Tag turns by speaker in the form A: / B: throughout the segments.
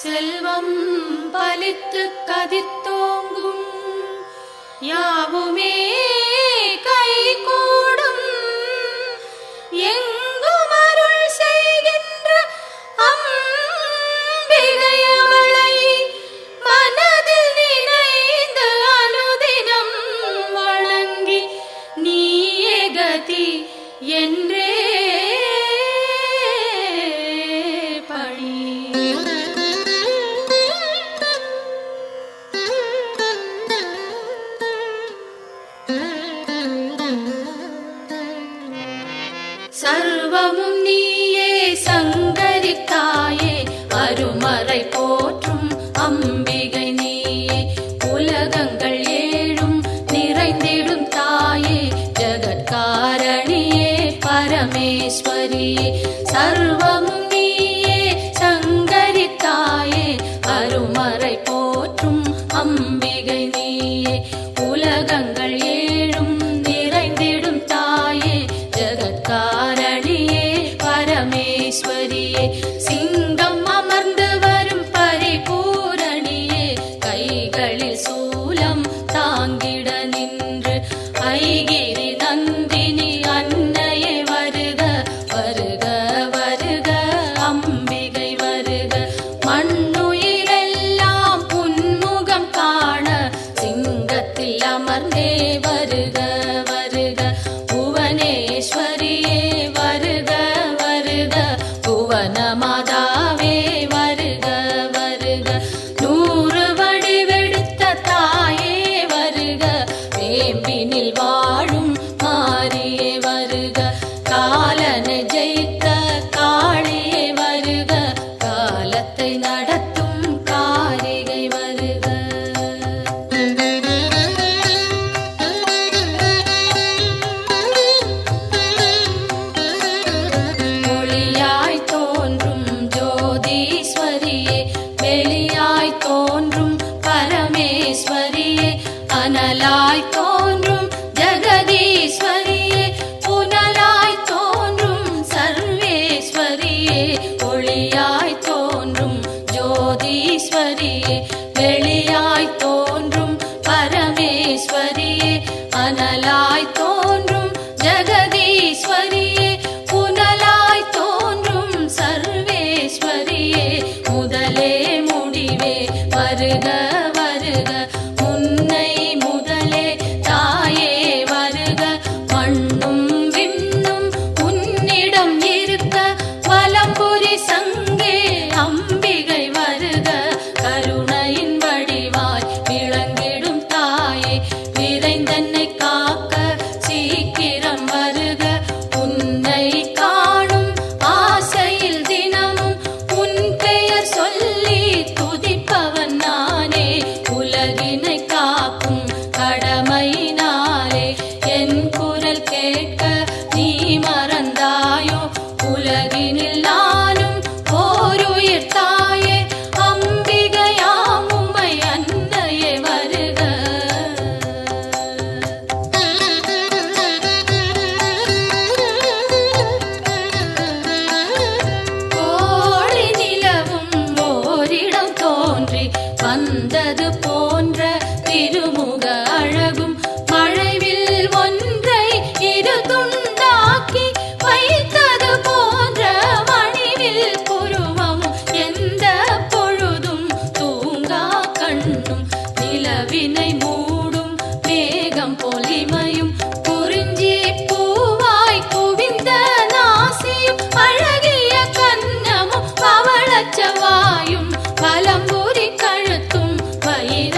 A: செல்வம் பலித்து கதித்தோங்கும் யாவுமே கைகூடும் எங்கும் அருள் செய்கின்ற அம்பிகை அவளை மனதில் நினைந்து அனுதினம் வணங்கி நீயே கதி என்றே சர்வமும் நீயே சங்கரி தாயே அருமறை போற்றும் அம்பிகை நீயே உலகங்கள் ஏழும் நிறைந்திடும் தாயே ஜகத்காரணியே பரமேஸ்வரியே சர்வமும் நீயே சங்கரி தாயே அருமறை போற்றும் அம்பிகை நீயே உலகங்கள் ஏழும் நிறைந்திடும் தாயே ஜகத்காரணியே பரமேஸ்வரியே சிங்கம் அமர்ந்து வரும் பரிபூரணியே கைகளில் சூலம் தாங்கிட நின்று ஐகிரி நந்தினி அன்னையே வருக வருக வருக அம்பிகை வருக மண்ணுயிரெல்லாம் புன்முகம் காண சிங்கத்தில் அமர்ந்தே வருக வருக புவனேஸ்வரியே வருக வருக புவன மாதாவே வருக வருக நூறு வடிவெடுத்த தாயே வருக வேம்பினில் வாழும் மாரியே வருக காலனை ஜெயித்த காளியே வருக காலத்தை நடத்தும் காரிகை வருக ஒளியாய் தோன்றும் ஜோதீஸ்வரியே வெளியாய் தோன்றும் பரமேஸ்வரியே அனலாய் தோன்றும் ஜெகதீஸ்வரியே புனலாய் தோன்றும் சர்வேஸ்வரியே ஒளியாய் தோன்றும் ஜோதீஸ்வரியே வெளியாய் தோன்றும் பரமேஸ்வரியே அனலாய் தோன்றும் ஜெகதீஸ்வரியே புனலாய் தோன்றும் சர்வேஸ்வரியே முதலே முடிவே வருக வருக முன்னை முதலே தாயே வருக மண்ணும் விண்ணும் உன்னிடம் இருக்க வலம்புரி சங்கே அம்பிகை வருக கருணையின் வடிவாய் விளங்கிடும் தாயே விரைந்தன்னை காக்க சீக்கிரம் வருக உன்னை காணும் ஆசையில் தினமும் உன் பெயர் சொல்லி துதிப்பவன் நானே உலகினை காக்கும் கடமையினாலே என் குரல் கேட்க நீ மறந்தாயோ உலகினில் நானும் ஓருயிர் தாயே அம்பிகையாம் உமை அன்னையே வருக கோடி நிலவும் ஓரிடம் தோன்றி வந்தது போன்ற திருமுக அழகும் மழைவில் ஒன்றை இரு துண்டாக்கி வைத்தது போன்ற மணிவில் புருவமும் எந்த பொழுதும் தூங்கா கண்ணும் நிலவினை மூடும் மேகம் பொலிமையும் குறிஞ்சி பூவாய் குவிந்த நாசியும் அழகிய கன்னமும் பவளச்சவாயும் பலம்புரி கழுத்தும் வயிறு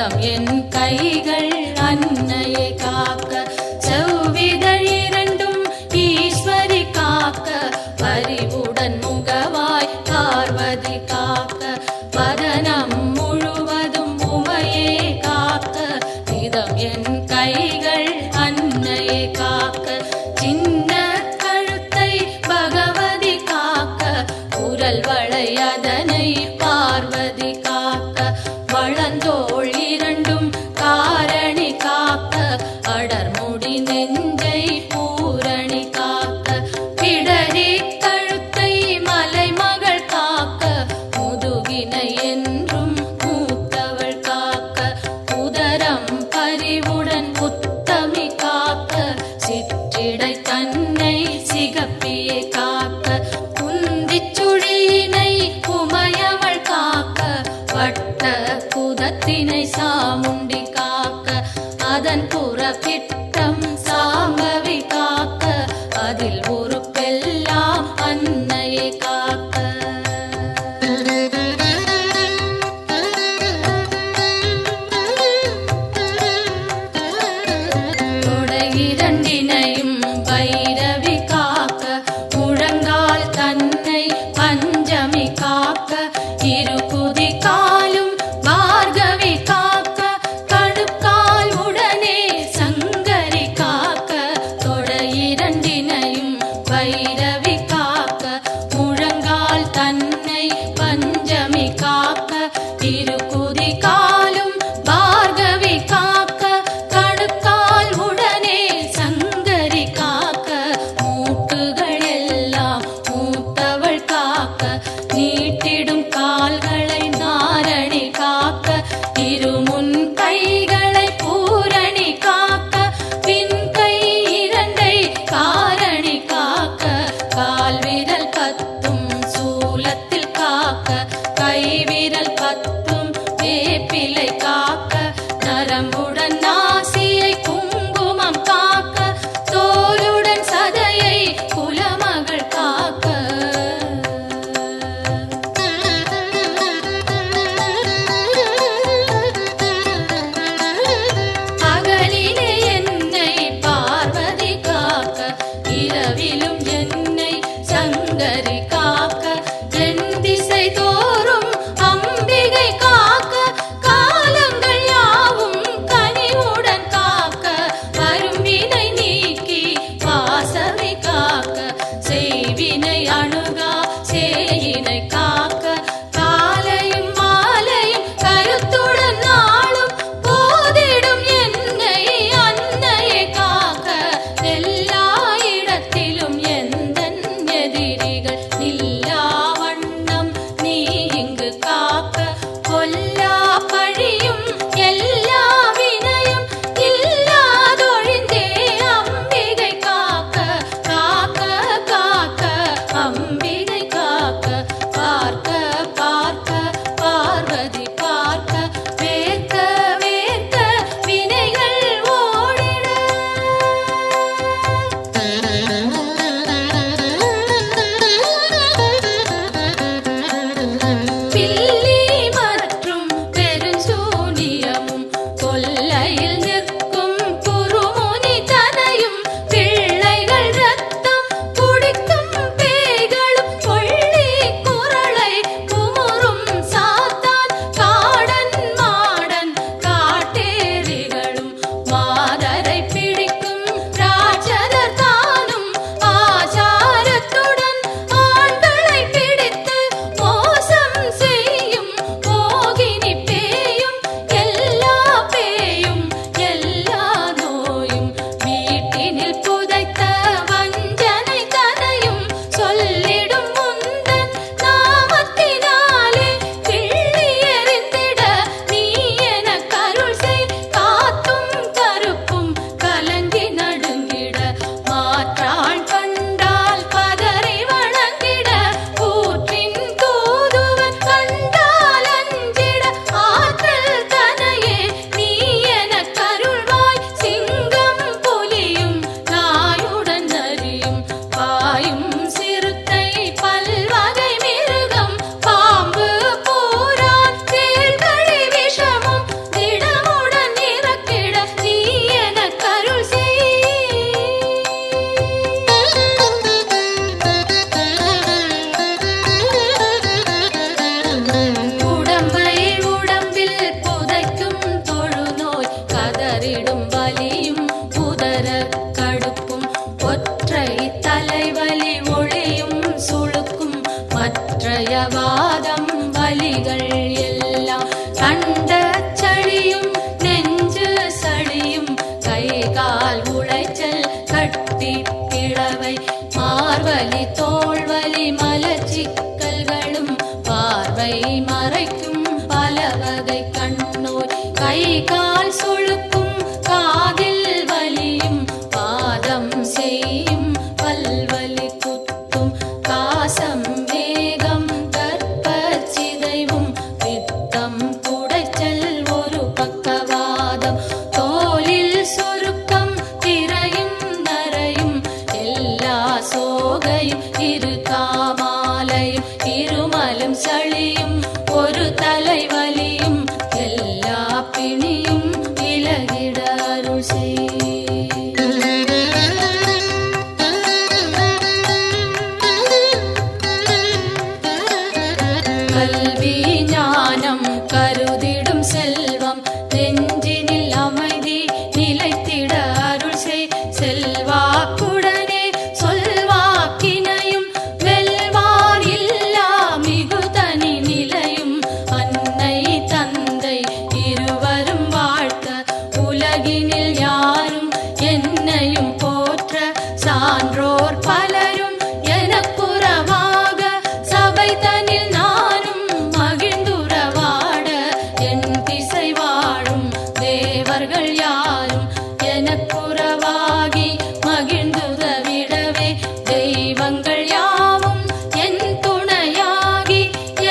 A: இதம் என் கைகள் அன்னையை காக்க, செவ்விதழ் இரண்டும் ஈஸ்வரி காக்க, பரிவுடன் முகவாய் பார்வதி காக்க, வதனம் முழுவதும் உமையே காக்க, இதம் என் கைகள் அன்னையை காக்க, சின்ன கழுத்தை பகவதி காக்க, குரல் வளை அதனை பார்வதி காக்க, வளந்தோள் இரண்டும் காரணி காக்க, அடர்முடி நெஞ்சை பூரணி காக்க, பிடரி கழுத்தை மலைமகள் காக்க, முதுகினை என்றும் மூத்தவள் காக்க, உதரம் பரிவுடன் உத்தமி காக்க, சிற்றிடை தன்னை சிகப்பியை காக்க, குந்திச் சுழியினை உமையவள் காக்க, வட்ட குதத்தினை சாமுண்டி காக்க, அதன் புறப்பிட்டம் சாம்பவி காக்க, அதில் உறுப்பெல்லாம் அன்னையை காக்க. தொடை இரண்டினையும் பைரவி காக்க, முழங்கால் தன்னை பஞ்சமி காக்க, இரு குதி காலும் பார்கவி காக்க, கணுக்கால் உடனே சங்கரி காக்க, தொடை இரண்டினையும் பைரவி காக்க, முழங்கால் தன்னை பஞ்சமி காக்க, இரு குதி காலும் பார்கவி காக்க, கணுக்கால் உடனே சங்கரி காக்க, மூட்டுகள் எல்லாம் மூத்தவள் காக்க, நீட்டிடும் கால்களை நாரணி காக்க, இருமுன் கைகளை பூரணி காக்க, பின் கை இரண்டை காரணி காக்க, கால் விரல் பத்தும் சூலத்தில் காக்க, கை விரல் பத்தும் வேப்பிலை காக்க, நரம்புடன் நாசியை குங்குமம் காக்க, தோலுடன் சதையை குலமகள் காக்க. தோள்வலி மலச்சிக்கல்களும் பார்வை மறைக்கும் பலவகை கண்ணோய் கை கால் சுளுக்கும் காதில் வலியும் பாதம் செய்யும் பல்வலி குத்தும் காசம் வேகம் கற்பச்சிதைவும் பித்தம் குடைச்சல் ஒரு பக்கவாதம் தோலில் சுருக்கம் திரையும் நரையும் எல்லா சோகையும் இரு காமாலையும் இருமலும் சளியும் ஒரு தலைவலியும் எல்லா பிணியும் விலகிட அருள் செய். கல்வி ஞானம் கருதிடும் செல்வம் நெஞ்சினில் அமைதி நிலைத்திட அருள் செய். செல்வாக்குடனே சொல்வாக்கினையும் வெல்வார் இல்லா மிகுதனி நிலையும் அன்னை தந்தை இருவரும் வாழ்த்த உலகினில் யாரும் என்னையும் போற்ற சான்றோர் பலரும் எனக்குறவாக சபை தனில் நானும் மகிழ்ந்துறவாட என் திசை வாழும் தேவர்கள் யாரும் எனக்குறவாகி மகிழ்ந்துதவிடவே தெய்வங்கள் யாவும் என் துணையாகி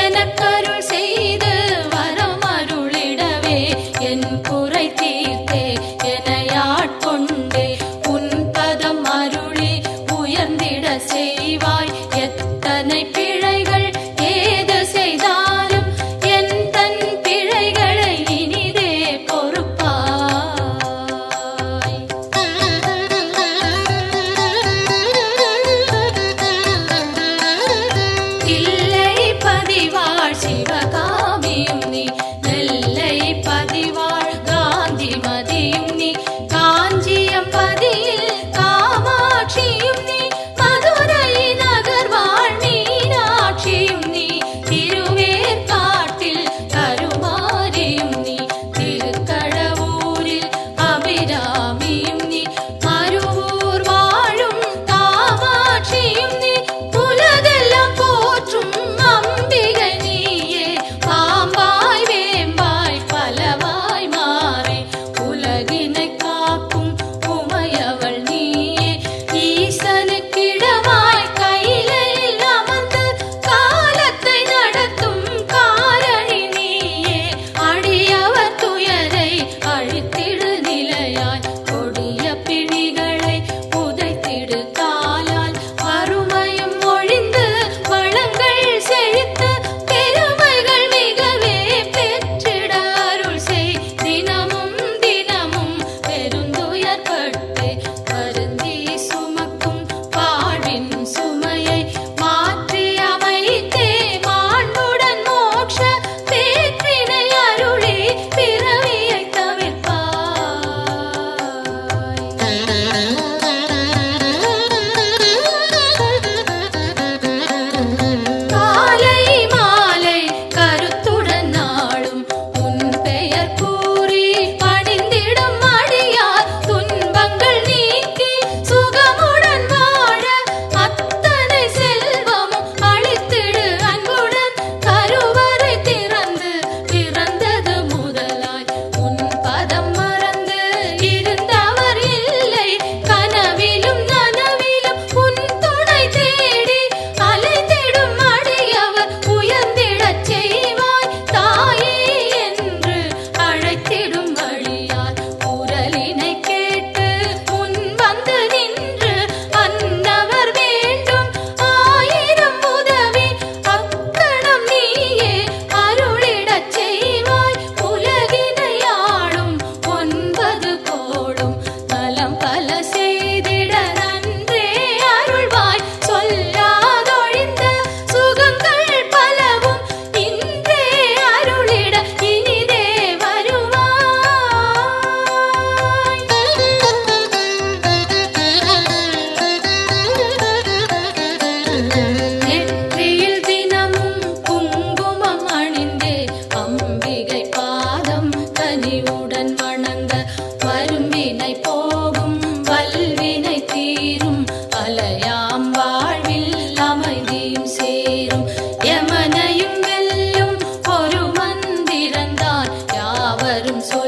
A: எனக்கருள் செய்து வரம் அருளிடவே என் குறை தீர்த்தே எனையாட்கொண்டே உன் பதம் அருளி உயர்ந்திட செய்வாய். எத்தனை பிழைகள் ஏது செய்தாலும் என் தன் பிழைகளை இனிதே பொறுப்பாய். தில்லை பதிவாழ் சிவகாமியும் நீ நெல்லை பதிவாழ் காந்தி மதியும் நீ காஞ்சியம் பதியில் காமாட்சியும் நீ மதுரை நகர் வாழ் மீனாட்சியும் நீ திருவேற்காட்டில் கருமாரியும் நீ திருக்கடவூரில் அபிராமியும் நீ மருவூர் வாழும் காமாட்சியும் நீ உலகெல்லாம் போற்றும் அம்பிகை நீயே பாம்பாய் வேம்பாய் பலவாய் மாறி உலகினை காக்கும் உமையவள் நீயே ஈசனுக்கிடமாய் கையிலையில் அமர்ந்து காலத்தை நடத்தும் காரணி நீயே அடியவர் துயரை அழித்திடு நிலையாய் கொடிய பிணிகளை உதைத்திடு காலால் வறுமையும் ஒழிந்து வளங்கள் செழித்து பெருமைகள் மிகவே பெற்றிட அருள் செய். தினமும் தினமும் பெருந்துயர்பட்டு வருந்தி சுமக்கும் வாழ்வின் சுமையை மாற்றி அமைத்தே மாண்புடன் மோட்ச பேற்றினை அருளி பிறவியை தவிர்ப்பாய். காலை மாலை கருத்துடன் நாளும் உன் பெயர் கூறி பணிந்திடும் அடியார் துன்பங்கள் நீக்கி சுகமுடன் வாழ அத்தனை செல்வமும் அளித்திடு அன்புடன் கருவறை திறந்து பிறந்தது முதலாய் உன் பதம் மறந்து இருந்தவர் இல்லை கனவிலும் நனவிலும் உன் துணை தேடி அலைந்திடும் அடியவர் உயர்ந்திடச் செய்வாய். தாயே என்று அழைத்திடும் வழியார் குரலினை கேட்டு உன் வந்து நின்று அன்னவர் வேண்டும் ஆயிரம் உதவி அக்கணம் நீயே அருளிடச் செய்வாய். உலகினை ஆளும் 9 கோடும் நலம் பல செய்திட நன்றே அருள்வாய். சொல்லாதொழிந்த சுகங்கள் பலவும் இன்றே அருளிட இனிதே வருவாய். நெற்றியில் தினமும் குங்குமம் அணிந்தே அம்பிகை பாதம் கனிவுடன் வணங்க வரும்பினை போகும் வல்வினை தீரும் அலையாம் வாழ்வில்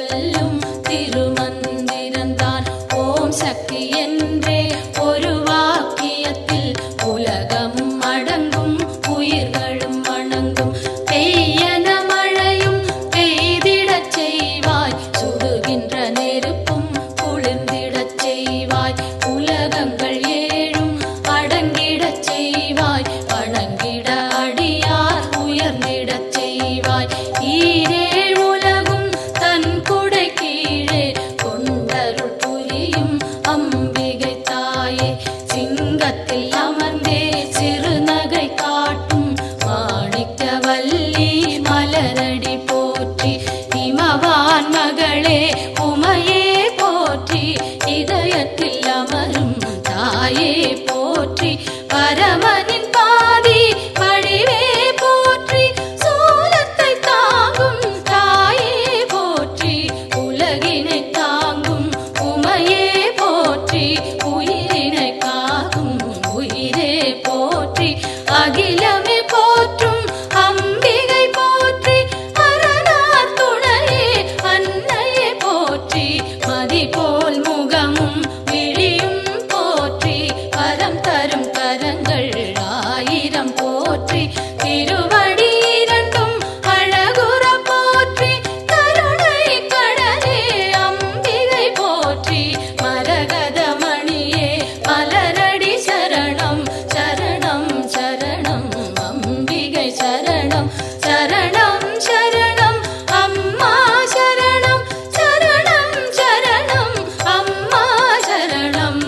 A: சொல்லும் திருமந்திரந்தான் ஓம் சக்தி என்றே ஒரு வாக்கியத்தில் உலகமும் அடங்கும் உயிர்களும் வணங்கும். பெய்யன மழையும் பெய்திடச் செய்வாய், சுடுகின்ற நெருப்பும் குளிர்ந்திடச் செய்வாய், உலகங்கள் ஏழும் அடங்கிடச் செய்வாய், வணங்கிட அடியார் உயர்ந்திடச் செய்வாய். ஈரேழ் உலகும் தன் குடை கீழே கொண்டருள் புரியும் அம்பிகை தாயே, சிங்கத்தில் அமர்ந்தே சிறுநகை காட்டும் மாணிக்கவல்லி மலரடி போற்றி. இமவான் மகளே உமையே போற்றி, இதயத்தில் அமரும் தாயே போற்றி. பரமனின் பாதி வடிவே போற்றி, சூலத்தை தாங்கும் தாயே போற்றி, உலகினை தாங்கும் உமையே போற்றி, உயிரினை காக்கும் உயிரே போற்றி. அகிலமே போற்றும் அம்பிகை போற்றி, அரணார் துணையே அன்னையே போற்றி. மதி போல் முகமும் விழியும் போற்றி, வரம் தரும் கரங்கள் ஆயிரம் போற்றி. திருவடி இரண்டும் அழகுற போற்றி, கருணை கடலே அம்பிகை போற்றி. மரகத மணியே மலரடி சரணம் சரணம் சரணம் அம்பிகை சரணம் சரணம் சரணம் அம்மா சரணம் சரணம் சரணம் அம்மா சரணம்.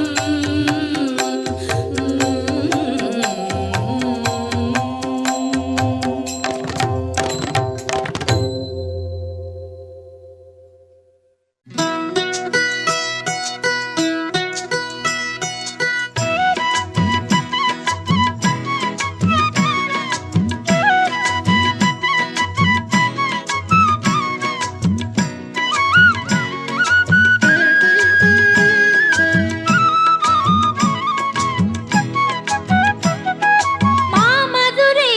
B: மாமதுரை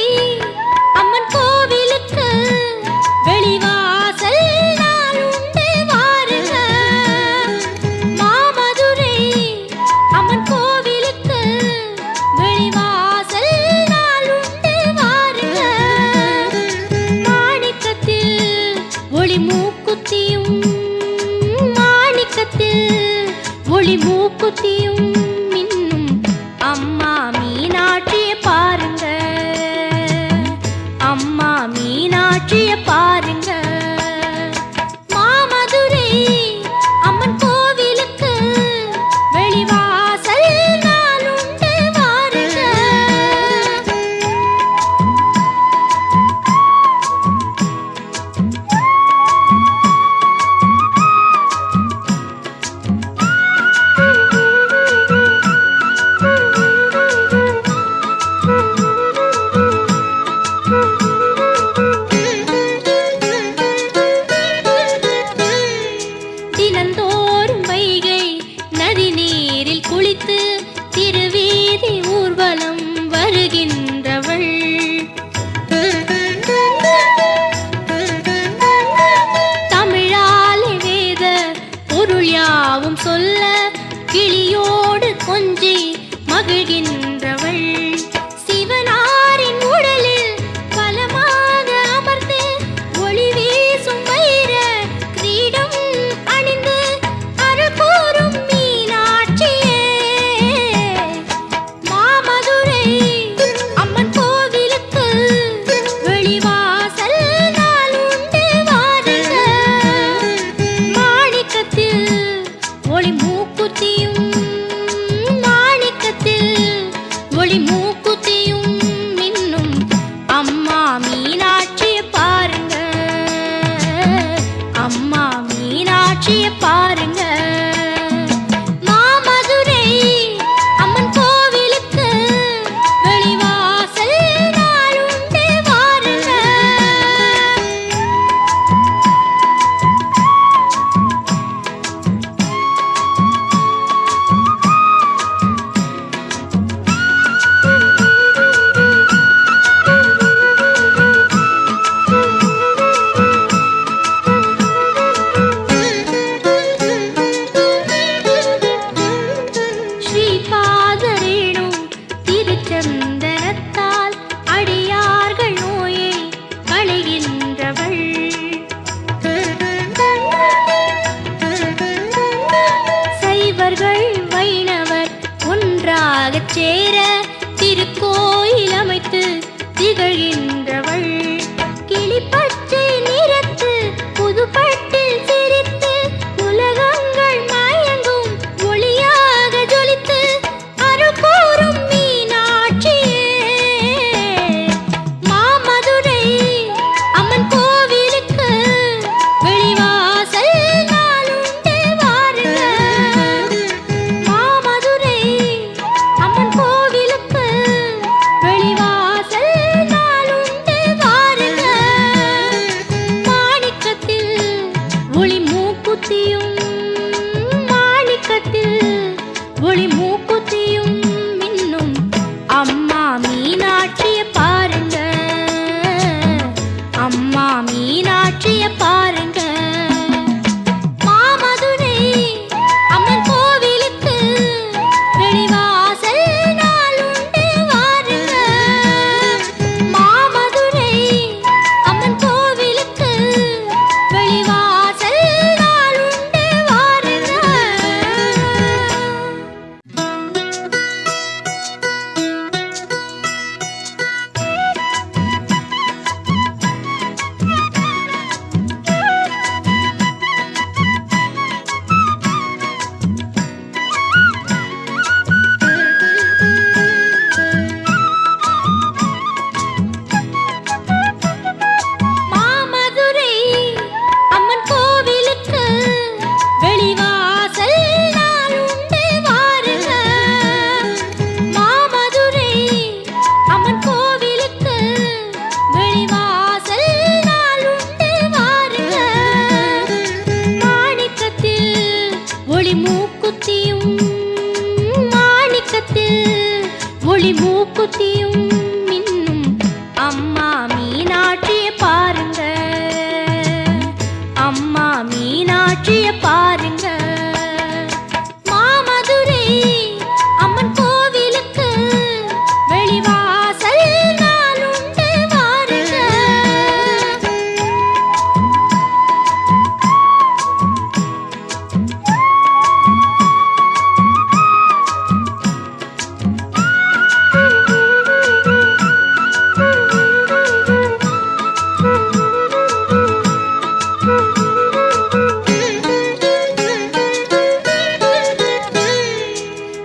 B: அம்மன் கோவிலுக்கு வெளிவாசல் நாள் உண்டு வாருங்க. மாமதுரை அம்மன் கோவிலுக்கு வெளிவாசல் நாள் உண்டு வாருங்க. மாணிக்கத்தில் ஒளி மூக்குத்தியும் மாணிக்கத்தில் ஒளி மூக்குத்தியும் மின்னும் அம்மா மீனாட்சியை பாருங்க. அம்மா மீனாட்சியை பாருங்க. மாமதுரை அம்மன் கோவிலுக்கு வெளிவாசல் நாள் உண்டு வாருங்க. தினந்தோறும் வைகை நதி நீரில் குளித்து திருவீதி ஊர்வலம் வருகின்றவள். தமிழாலே வேத பொருள் யாவும் சொல்ல கிளியோடு கொஞ்சி மகிழ்கின்றவள். சிவனாரின் உடலில் பலமாக அமர்ந்து ஒளி வீசும் வைர கிரீடம் அணிந்து அருள் கூறும் மீனாட்சியே. மாமதுரை அம்மன் கோவிலுக்கு வெளிவாசல் நாள் உண்டு வாருங்க. மாணிக்கத்தில் ஒளி மூக்குத்தியும் மாணிக்கத்தில் ஒளி மூக்குத்தியும் மின்னும் அம்மா மீனாட்சியை பாருங்க. அம்மா மீனாட்சியை பாருங்க. மாமதுரை அம்மன் கோவிலுக்கு வெளிவாசல் நாள் உண்டு வாருங்க. மூக்குத்தியும் மாணிக்கத்தில் ஒளி மூக்குத்தியும் மின்னும் அம்மா மீனாட்சிய பாருங்க, அம்மா மீனாட்சிய பாருங்க. மாமதுரை அம்மன் கோவிலுக்கு வெளிவாசல் நாளுண்டு வாருங்க. மாமதுரை அம்மன் கோவிலுக்கு வெளிவாசல் நாளுண்டு வாருங்க. மாமதுரை அம்மன் கோவிலுக்கு வெளிவாசல் நாளுண்டு வாருங்க. மாமதுரை அம்மன் கோவிலுக்கு வெளிவாசல் நாளுண்டு வாருங்க. மாணிக்கத்தில் ஒளி மூக்குத்தியும் மாணிக்கத்தில் ஒளி மூக்குத்தியும் மின்னும் அம்மா மீனாட்சிய பாருங்க, அம்மா மீனாட்சிய பாருங்க. மாமதுரை அம்மன் கோவிலுக்கு வெளிவாசல் நாளுண்டு வாருங்க.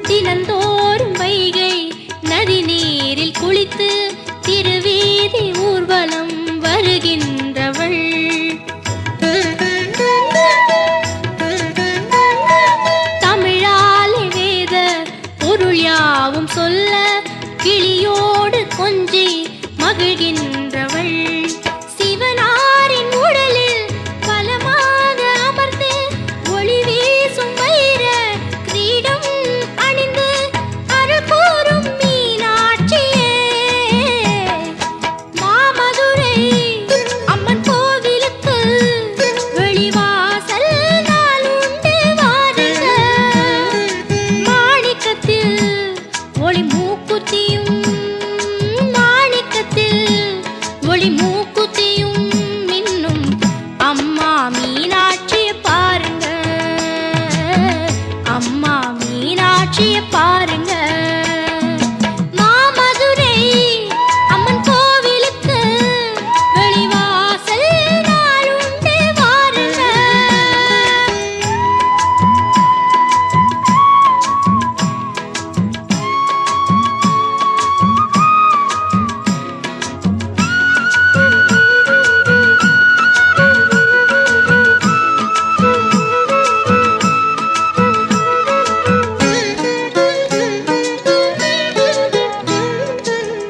B: தினந்தோறும் வைகை நதி நீரில் குளித்து திருவீதி ஊர்வலம் வருகின்றவள். தமிழாலே வேத பொருள் யாவும் சொல்ல கிளியோடு கொஞ்சி மகிழ்கின்றவள். சிவனாரின் உடலில் பலமாக அமர்ந்து ஒளி வீசும் வைர கிரீடம் அணிந்து அருள் கூறும் மீனாட்சியே. மாமதுரை அம்மன் கோவிலுக்கு வெளிவாசல் நாளுண்டு வாருங்க. மாணிக்கத்தில் ஒளி மூக்குத்தியும் மாணிக்கத்தில் ஒளி மூக்குத்தியும் மின்னும் அம்மா மீனாட்சிய பாருங்க, அம்மா மீனாட்சிய பாருங்க. மாமதுரை அம்மன் கோவிலுக்கு வெளிவாசல் நாளுண்டு வாருங்க.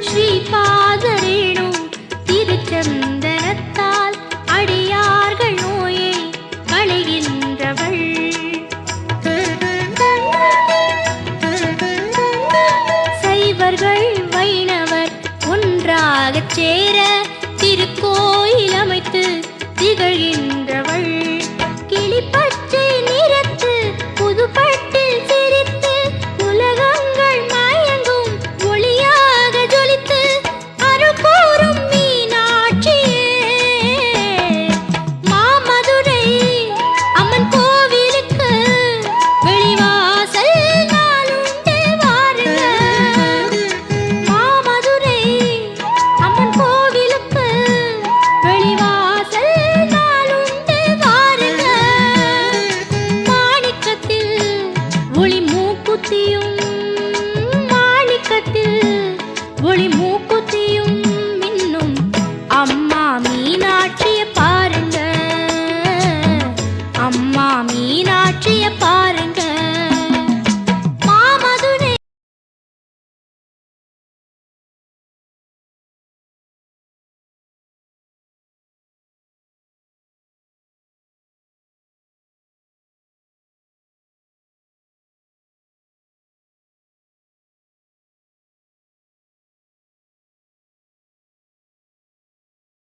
B: ஸ்ரீபாதரேணும் திருச்சந்தனத்தால் அடியார்கள் நோயை களைகின்றவள். சைவர்கள் வைணவர் ஒன்றாகச் சேர திருக்கோயில் அமைத்து திகழ்கின்ற